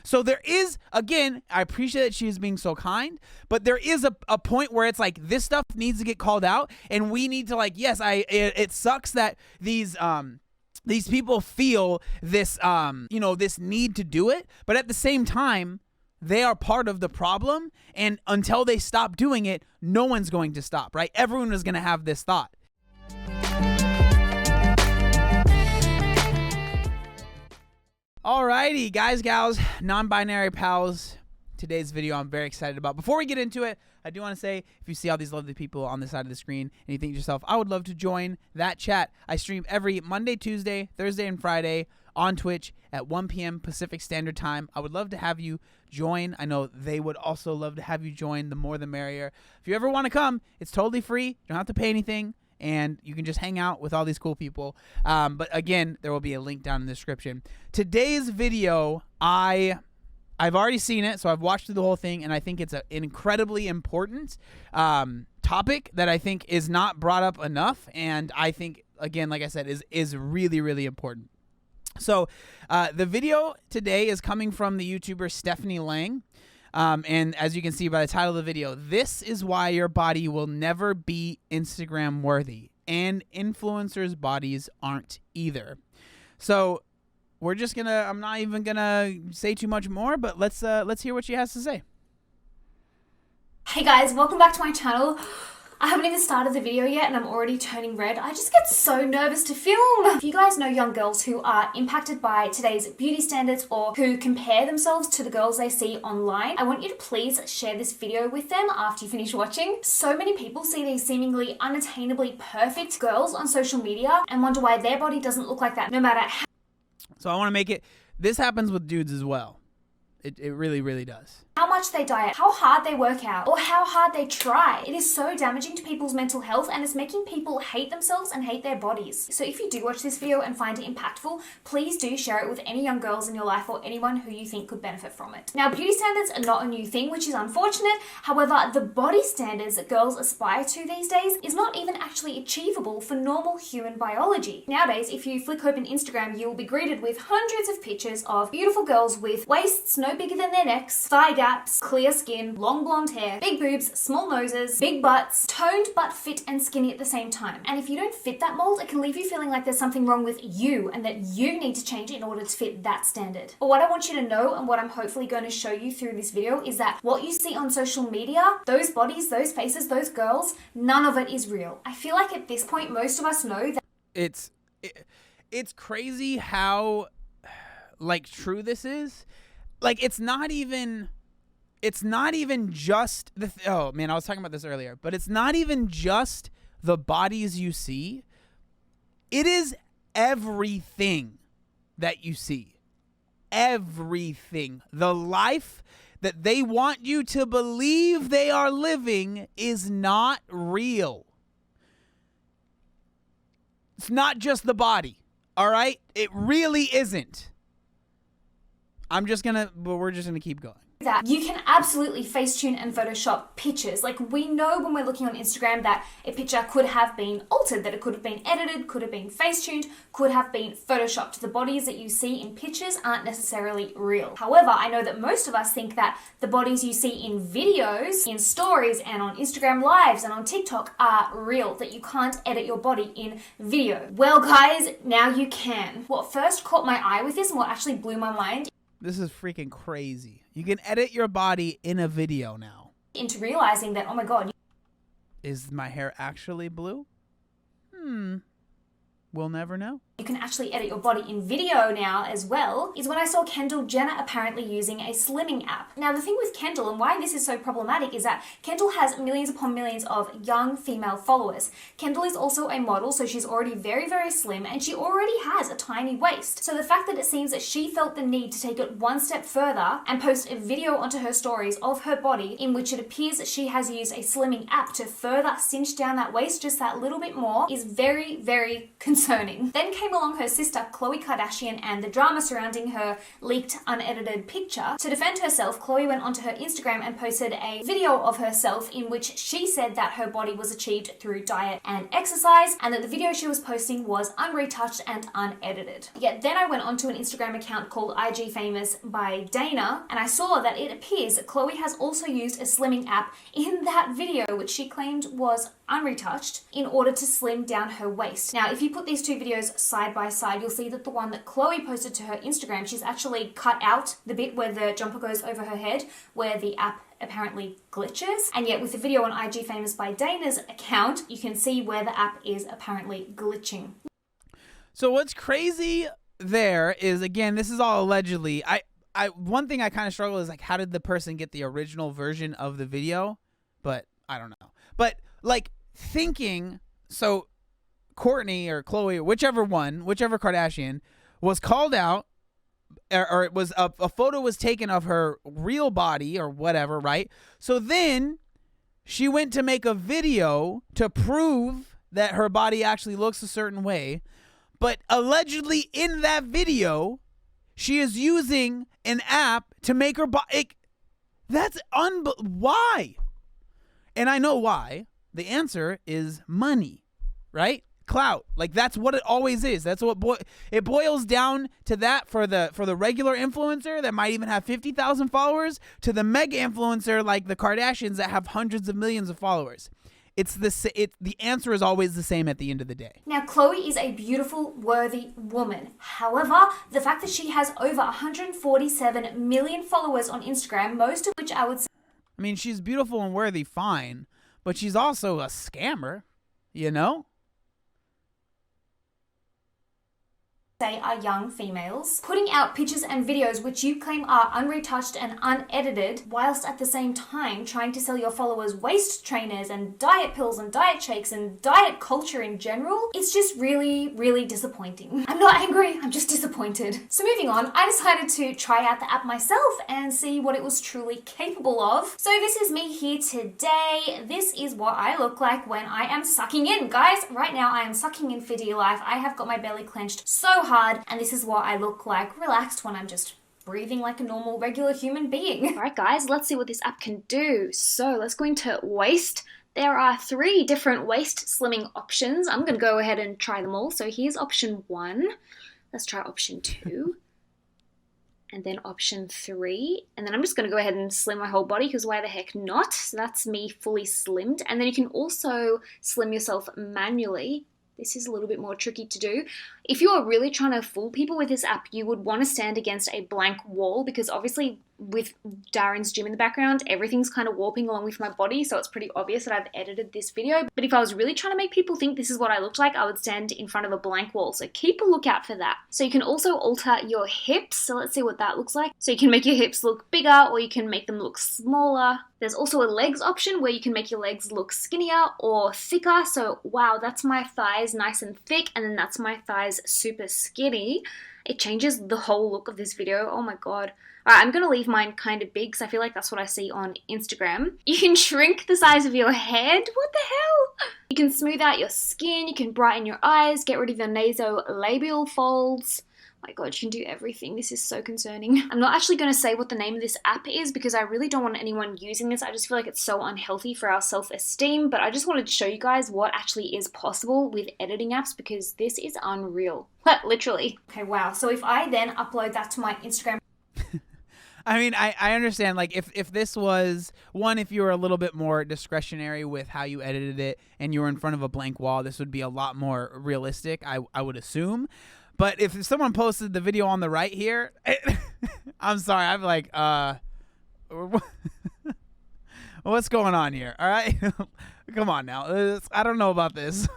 So there is, again, I appreciate that she is being so kind, but there is a point where it's like this stuff needs to get called out, and we need to, like, yes, it sucks that these people feel this this need to do it, but at the same time, they are part of the problem, and until they stop doing it, no one's going to stop, right? Everyone is going to have this thought. Alrighty, guys, gals, non-binary pals. Today's video I'm very excited about. Before we get into it, I do want to say, if you see all these lovely people on the side of the screen and you think to yourself, I would love to join that chat. I stream every Monday, Tuesday, Thursday, and Friday on Twitch at 1 p.m. Pacific Standard Time. I would love to have you join. I know they would also love to have you join. The more the merrier. If you ever want to come, it's totally free. You don't have to pay anything, and you can just hang out with all these cool people. But again, there will be a link down in the description. Today's video, I've already seen it, so I've watched through the whole thing, and I think it's an incredibly important topic that I think is not brought up enough, and I think, again, like I said, is really, really important. So the video today is coming from the YouTuber Stephanie Lang. And as you can see by the title of the video, this is why your body will never be Instagram worthy, and influencers' bodies aren't either. So we're just gonna, I'm not even gonna say too much more, but let's hear what she has to say. Hey guys, welcome back to my channel. I haven't even started the video yet and I'm already turning red. I just get so nervous to film. If you guys know young girls who are impacted by today's beauty standards or who compare themselves to the girls they see online, I want you to please share this video with them after you finish watching. So many people see these seemingly unattainably perfect girls on social media and wonder why their body doesn't look like that, no matter how. So I want to make it, this happens with dudes as well. It really, really does. How much they diet, how hard they work out, or how hard they try. It is so damaging to people's mental health, and it's making people hate themselves and hate their bodies. So if you do watch this video and find it impactful, please do share it with any young girls in your life or anyone who you think could benefit from it. Now, beauty standards are not a new thing, which is unfortunate. However, the body standards that girls aspire to these days is not even actually achievable for normal human biology. Nowadays, if you flick open Instagram, you will be greeted with hundreds of pictures of beautiful girls with waists no bigger than their necks, thigh gaps, clear skin, long blonde hair, big boobs, small noses, big butts, toned but fit and skinny at the same time. And if you don't fit that mold, it can leave you feeling like there's something wrong with you and that you need to change in order to fit that standard. But what I want you to know, and what I'm hopefully going to show you through this video, is that what you see on social media, those bodies, those faces, those girls, none of it is real. I feel like at this point, most of us know that it's crazy how, like, true this is. Like, it's not even just oh man, I was talking about this earlier, but it's not even just the bodies you see. It is everything that you see. Everything. The life that they want you to believe they are living is not real. It's not just the body, all right? It really isn't. We're just gonna keep going. That you can absolutely Facetune and Photoshop pictures. Like, we know when we're looking on Instagram that a picture could have been altered, that it could have been edited, could have been Facetuned, could have been Photoshopped. The bodies that you see in pictures aren't necessarily real. However, I know that most of us think that the bodies you see in videos, in stories, and on Instagram Lives and on TikTok are real, that you can't edit your body in video. Well, guys, now you can. What first caught my eye with this, and what actually blew my mind, this is freaking crazy. You can edit your body in a video now. Into realizing that, oh my God. Is my hair actually blue? We'll never know. You can actually edit your body in video now as well, is when I saw Kendall Jenner apparently using a slimming app. Now, the thing with Kendall and why this is so problematic is that Kendall has millions upon millions of young female followers. Kendall is also a model, so she's already very, very slim, and she already has a tiny waist. So the fact that it seems that she felt the need to take it one step further and post a video onto her stories of her body in which it appears that she has used a slimming app to further cinch down that waist just that little bit more is very, very concerning. Then came came along her sister, Khloe Kardashian, and the drama surrounding her leaked, unedited picture. To defend herself, Khloe went onto her Instagram and posted a video of herself in which she said that her body was achieved through diet and exercise, and that the video she was posting was unretouched and unedited. Yet then I went onto an Instagram account called IG Famous by Dana, and I saw that it appears that Khloe has also used a slimming app in that video, which she claimed was unretouched, in order to slim down her waist. Now, if you put these two videos side by side, you'll see that the one that Khloe posted to her Instagram, she's actually cut out the bit where the jumper goes over her head, where the app apparently glitches. And yet with the video on IG Famous by Dana's account, you can see where the app is apparently glitching. So what's crazy there is, again, this is all allegedly. One thing I kind of struggle is, like, how did the person get the original version of the video? But I don't know. But like thinking, so Kourtney or Khloe, whichever Kardashian, was called out, or it was a photo was taken of her real body or whatever, right? So then she went to make a video to prove that her body actually looks a certain way. But allegedly in that video, she is using an app to make her body. That's why? And I know why. The answer is money, right? Clout. Like, that's what it always is. That's what it boils down to, that for the regular influencer that might even have 50,000 followers, to the mega influencer like the Kardashians that have hundreds of millions of followers. The answer is always the same at the end of the day. Now, Khloe is a beautiful, worthy woman. However, the fact that she has over 147 million followers on Instagram, most of which I would say, I mean, she's beautiful and worthy, fine, but she's also a scammer, you know? are young females, putting out pictures and videos which you claim are unretouched and unedited, whilst at the same time trying to sell your followers waist trainers and diet pills and diet shakes and diet culture in general. It's just really, really disappointing. I'm not angry, I'm just disappointed. So moving on, I decided to try out the app myself and see what it was truly capable of. So this is me here today. This is what I look like when I am sucking in. Guys, right now I am sucking in for dear life. I have got my belly clenched so hard, and this is what I look like relaxed when I'm just breathing like a normal, regular human being. All right, guys, let's see what this app can do. So let's go into waist. There are 3 different waist slimming options. I'm going to go ahead and try them all. So here's option 1. Let's try option 2. And then option 3. And then I'm just going to go ahead and slim my whole body because why the heck not? So that's me fully slimmed. And then you can also slim yourself manually. This is a little bit more tricky to do. If you are really trying to fool people with this app, you would want to stand against a blank wall because obviously with Darren's gym in the background, everything's kind of warping along with my body, so it's pretty obvious that I've edited this video. But if I was really trying to make people think this is what I looked like, I would stand in front of a blank wall. So keep a lookout for that. So you can also alter your hips. So let's see what that looks like. So you can make your hips look bigger or you can make them look smaller. There's also a legs option where you can make your legs look skinnier or thicker. So wow, that's my thighs nice and thick, and then that's my thighs super skinny. It changes the whole look of this video. Oh my god. Alright, I'm going to leave mine kind of big because I feel like that's what I see on Instagram. You can shrink the size of your head. What the hell? You can smooth out your skin. You can brighten your eyes. Get rid of your nasolabial folds. My god, you can do everything. This is so concerning. I'm not actually going to say what the name of this app is because I really don't want anyone using this. I just feel like it's so unhealthy for our self-esteem. But I just wanted to show you guys what actually is possible with editing apps because this is unreal. Literally. Okay, wow. So if I then upload that to my Instagram... I mean, I understand, like, if this was, one, if you were a little bit more discretionary with how you edited it and you were in front of a blank wall, this would be a lot more realistic, I would assume. But if someone posted the video on the right here, I'm sorry, I'm like, what's going on here, all right? Come on now. I don't know about this.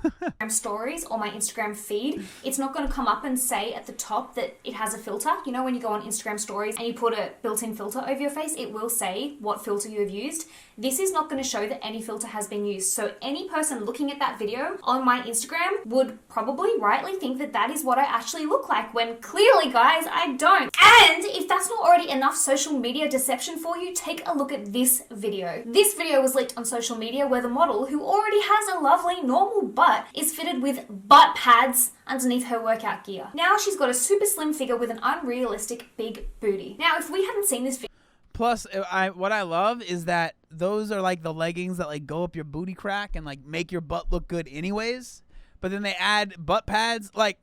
Stories or my Instagram feed, it's not going to come up and say at the top that it has a filter. You know when you go on Instagram stories and you put a built-in filter over your face, it will say what filter you have used. This is not going to show that any filter has been used. So any person looking at that video on my Instagram would probably rightly think that that is what I actually look like, when clearly, guys, I don't. And if that's not already enough social media deception for you, take a look at this video. This video was leaked on social media where the model who already has a lovely normal butt is fitted with butt pads underneath her workout gear. Now she's got a super slim figure with an unrealistic big booty. Now if we hadn't seen this video, plus what I love is that those are like the leggings that like go up your booty crack and like make your butt look good anyways, but then they add butt pads. Like,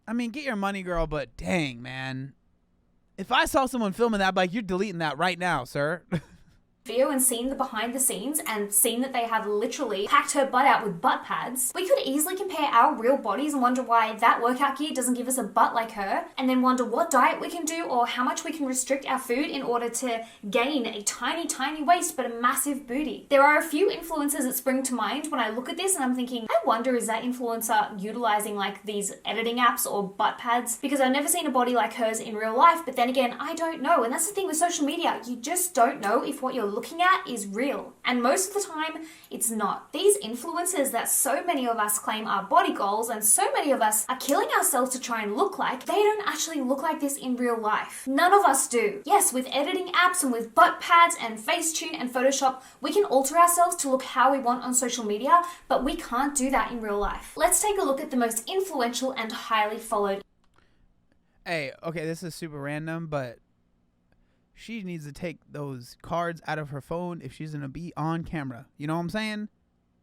I mean, get your money, girl, but dang, man, if I saw someone filming that, I'd be like, you're deleting that right now, sir. video and seen the behind the scenes and seen that they have literally packed her butt out with butt pads, we could easily compare our real bodies and wonder why that workout gear doesn't give us a butt like her, and then wonder what diet we can do or how much we can restrict our food in order to gain a tiny waist but a massive booty. There are a few influencers that spring to mind when I look at this and I'm thinking, I wonder, is that influencer utilizing like these editing apps or butt pads? Because I've never seen a body like hers in real life, but then again, I don't know. And that's the thing with social media, you just don't know if what you're looking at is real. And most of the time, it's not. These influencers that so many of us claim are body goals and so many of us are killing ourselves to try and look like, they don't actually look like this in real life. None of us do. Yes, with editing apps and with butt pads and Facetune and Photoshop, we can alter ourselves to look how we want on social media, but we can't do that in real life. Let's take a look at the most influential and highly followed. Hey, okay, this is super random, but she needs to take those cards out of her phone if she's going to be on camera. You know what I'm saying?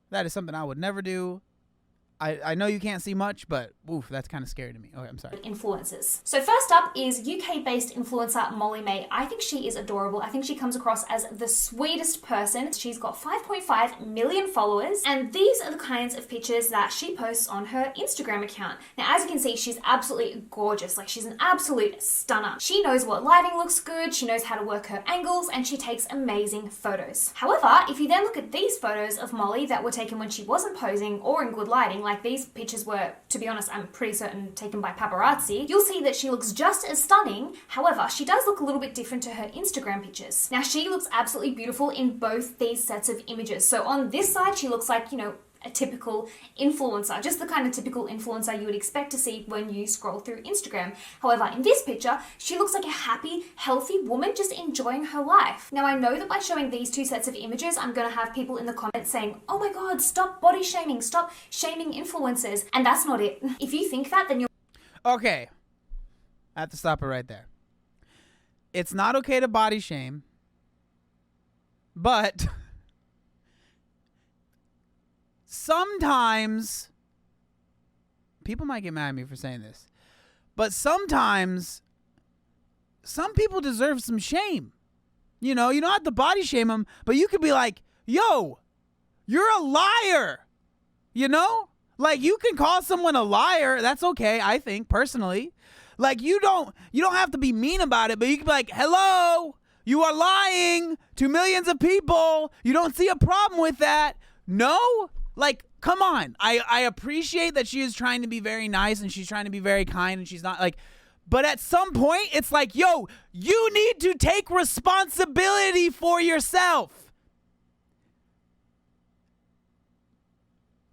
That is something I would never do. I know you can't see much, but oof, that's kind of scary to me. Okay, I'm sorry. Influencers. So first up is UK-based influencer Molly May. I think she is adorable. I think she comes across as the sweetest person. She's got 5.5 million followers, and these are the kinds of pictures that she posts on her Instagram account. Now, as you can see, she's absolutely gorgeous. Like, she's an absolute stunner. She knows what lighting looks good, she knows how to work her angles, and she takes amazing photos. However, if you then look at these photos of Molly that were taken when she wasn't posing or in good lighting, like these pictures were, to be honest, I'm pretty certain taken by paparazzi, you'll see that she looks just as stunning. However, she does look a little bit different to her Instagram pictures. Now, she looks absolutely beautiful in both these sets of images. So on this side, she looks like, you know, a typical influencer, just the kind of typical influencer you would expect to see when you scroll through Instagram. However, in this picture, she looks like a happy, healthy woman just enjoying her life. Now, I know that by showing these two sets of images, I'm gonna have people in the comments saying, oh my God, stop body shaming, stop shaming influencers. And that's not it. If you think that, then you're... Okay. I have to stop it right there. It's not okay to body shame, but sometimes, people might get mad at me for saying this, but sometimes some people deserve some shame. You know, you don't have to body shame them, but you could be like, yo, you're a liar. You know? Like, you can call someone a liar. That's okay, I think, personally. Like, you don't have to be mean about it, but you can be like, hello, you are lying to millions of people. You don't see a problem with that. No? Like, come on. I appreciate that she is trying to be very nice and she's trying to be very kind and she's not like, but at some point it's like, yo, you need to take responsibility for yourself.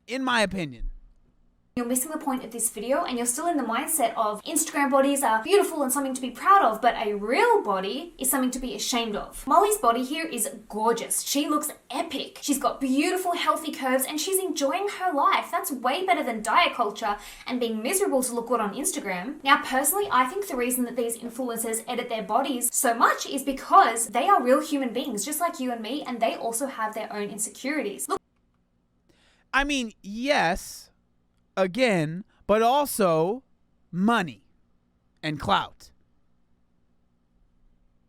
In my opinion. You're missing the point of this video and you're still in the mindset of Instagram bodies are beautiful and something to be proud of, but a real body is something to be ashamed of. Molly's body here is gorgeous. She looks epic. She's got beautiful, healthy curves and she's enjoying her life. That's way better than diet culture and being miserable to look good on Instagram. Now, personally, I think the reason that these influencers edit their bodies so much is because they are real human beings, just like you and me, and they also have their own insecurities. Look, I mean, yes, again, but also money and clout.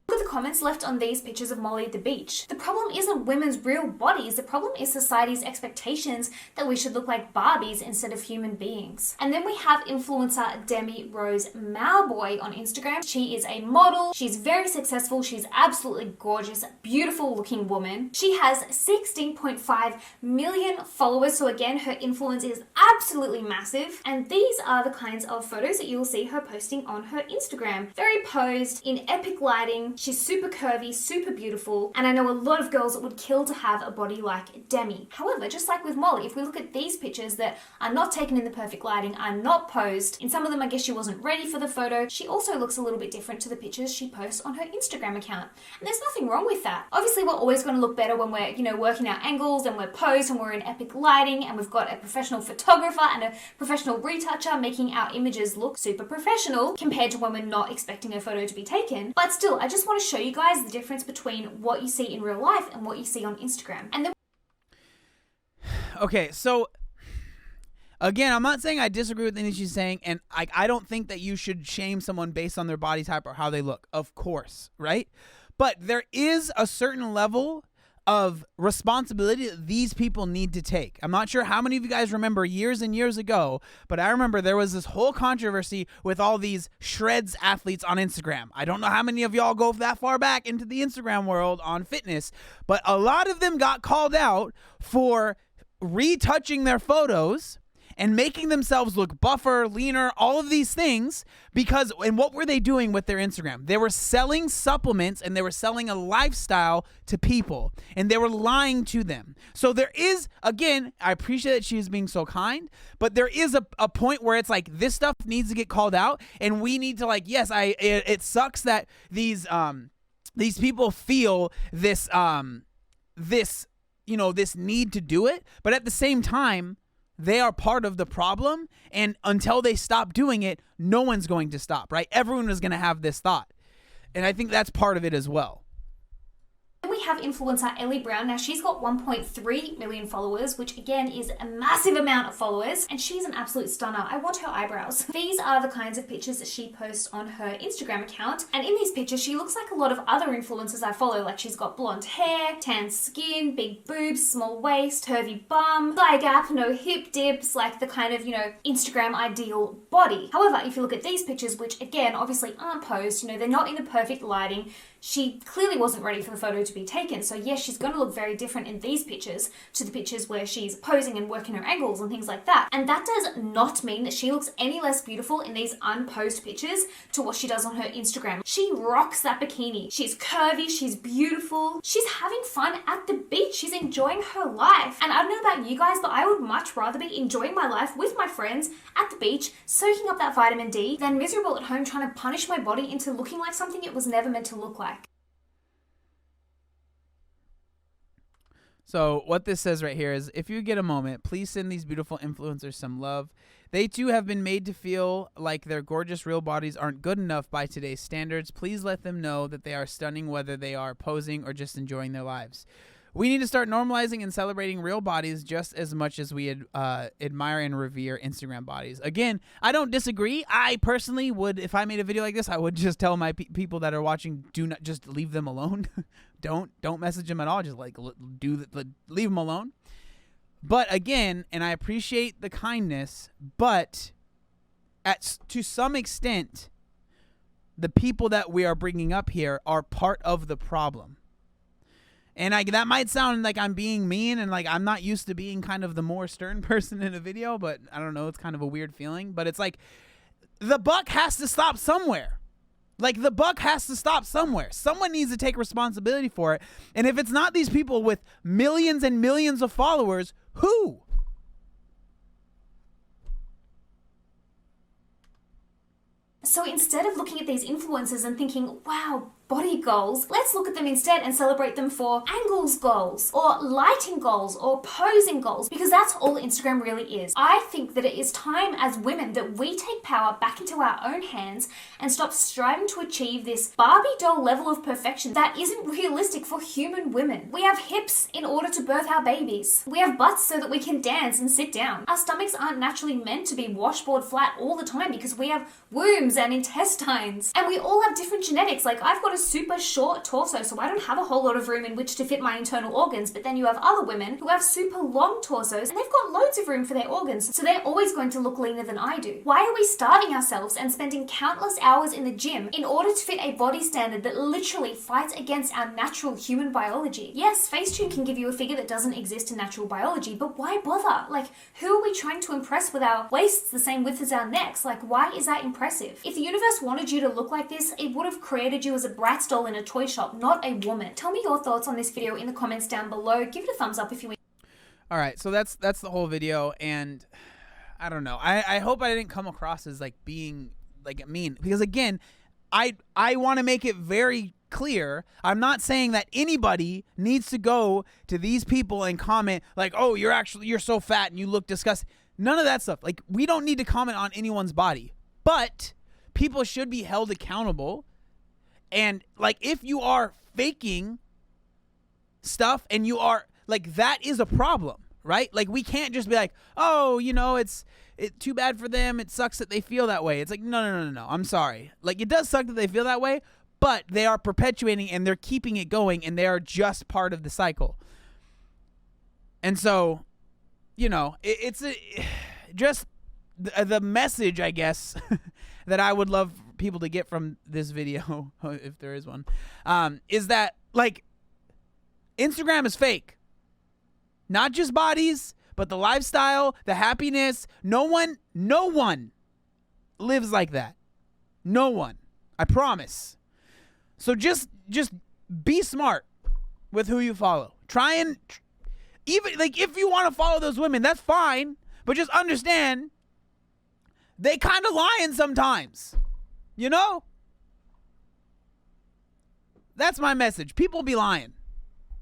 Look at the comments left on these pictures of Molly at the beach. The problem isn't women's real bodies. The problem is society's expectations that we should look like Barbies instead of human beings. And then we have influencer Demi Rose Mauboy on Instagram. She is a model. She's very successful. She's absolutely gorgeous, beautiful looking woman. She has 16.5 million followers. So again, her influence is absolutely massive. And these are the kinds of photos that you'll see her posting on her Instagram. Very posed, in epic lighting. She's super curvy, super beautiful, and I know a lot of girls that would kill to have a body like Demi. However, just like with Molly, if we look at these pictures that are not taken in the perfect lighting, are not posed, in some of them I guess she wasn't ready for the photo, she also looks a little bit different to the pictures she posts on her Instagram account. And there's nothing wrong with that. Obviously, we're always going to look better when we're, working our angles and we're posed and we're in epic lighting and we've got a professional photographer and a professional retoucher making our images look super professional compared to when we're not expecting a photo to be taken. But still, I just want to show you guys the difference between what you see in real life and what you see on Instagram. And then okay, so again, I'm not saying I disagree with anything she's saying, and I don't think that you should shame someone based on their body type or how they look, of course, right? But there is a certain level of responsibility that these people need to take. I'm not sure how many of you guys remember years and years ago, but I remember there was this whole controversy with all these shreds athletes on Instagram. I don't know how many of y'all go that far back into the Instagram world on fitness, but a lot of them got called out for retouching their photos and making themselves look buffer, leaner, all of these things because, and what were they doing with their Instagram? They were selling supplements and they were selling a lifestyle to people and they were lying to them. So there is, again, I appreciate that she is being so kind, but there is a point where it's like this stuff needs to get called out and we need to yes, it sucks that these people feel this need to do it, but at the same time, they are part of the problem, and until they stop doing it, no one's going to stop, right? Everyone is going to have this thought, and I think that's part of it as well. we have influencer Ellie Brown. Now she's got 1.3 million followers, which again is a massive amount of followers, and she's an absolute stunner. I want her eyebrows. These are the kinds of pictures that she posts on her Instagram account, and in these pictures she looks like a lot of other influencers I follow. Like she's got blonde hair, tan skin, big boobs, small waist, curvy bum, thigh gap, no hip dips, like the kind of, Instagram ideal body. However, if you look at these pictures, which again obviously aren't posed, they're not in the perfect lighting, she clearly wasn't ready for the photo to be taken. So yes, she's going to look very different in these pictures to the pictures where she's posing and working her angles and things like that. And that does not mean that she looks any less beautiful in these unposed pictures to what she does on her Instagram. She rocks that bikini. She's curvy, she's beautiful, she's having fun at the beach, she's enjoying her life. And I don't know about you guys, but I would much rather be enjoying my life with my friends at the beach, soaking up that vitamin D, than miserable at home trying to punish my body into looking like something it was never meant to look like. So what this says right here is, if you get a moment, please send these beautiful influencers some love. They too have been made to feel like their gorgeous real bodies aren't good enough by today's standards. Please let them know that they are stunning, whether they are posing or just enjoying their lives. We need to start normalizing and celebrating real bodies just as much as we admire and revere Instagram bodies. Again, I don't disagree. I personally would, if I made a video like this, I would just tell my people that are watching, do not, just leave them alone. Don't message them at all. Just leave them alone. But again, and I appreciate the kindness, but to some extent, the people that we are bringing up here are part of the problem. And that might sound like I'm being mean and like I'm not used to being kind of the more stern person in a video, but I don't know, it's kind of a weird feeling. But it's like the buck has to stop somewhere. Like the buck has to stop somewhere. Someone needs to take responsibility for it. And if it's not these people with millions and millions of followers, who? So instead of looking at these influencers and thinking, wow, body goals, let's look at them instead and celebrate them for angles goals or lighting goals or posing goals, because that's all Instagram really is. I think that it is time as women that we take power back into our own hands and stop striving to achieve this Barbie doll level of perfection that isn't realistic for human women. We have hips in order to birth our babies. We have butts so that we can dance and sit down. Our stomachs aren't naturally meant to be washboard flat all the time because we have wombs and intestines. And we all have different genetics. Like I've got a super short torso, so I don't have a whole lot of room in which to fit my internal organs, but then you have other women who have super long torsos and they've got loads of room for their organs, so they're always going to look leaner than I do. Why are we starving ourselves and spending countless hours in the gym in order to fit a body standard that literally fights against our natural human biology? Yes, Facetune can give you a figure that doesn't exist in natural biology, but why bother? Like, who are we trying to impress with our waists the same width as our necks? Like, why is that impressive? If the universe wanted you to look like this, it would have created you as a bright Bratz doll in a toy shop, not a woman. Tell me your thoughts on this video in the comments down below. Give it a thumbs up if you All right, so that's the whole video, and I don't know. I hope I didn't come across as like being like mean, because again, I want to make it very clear. I'm not saying that anybody needs to go to these people and comment like, "Oh, you're so fat and you look disgusting." None of that stuff. Like, we don't need to comment on anyone's body, but people should be held accountable. And like, if you are faking stuff and you are like, that is a problem, right? Like, we can't just be like, oh, it's too bad for them. It sucks that they feel that way. It's like, no. I'm sorry. Like, it does suck that they feel that way, but they are perpetuating and they're keeping it going, and they are just part of the cycle. And so, it's just the message, I guess, that I would love people to get from this video, if there is one, is that, like, Instagram is fake. Not just bodies, but the lifestyle, the happiness. No one lives like that. No one. I promise. So just be smart with who you follow. Try and, even like, if you want to follow those women, that's fine, but just understand they kind of lying sometimes. That's my message. People be lying.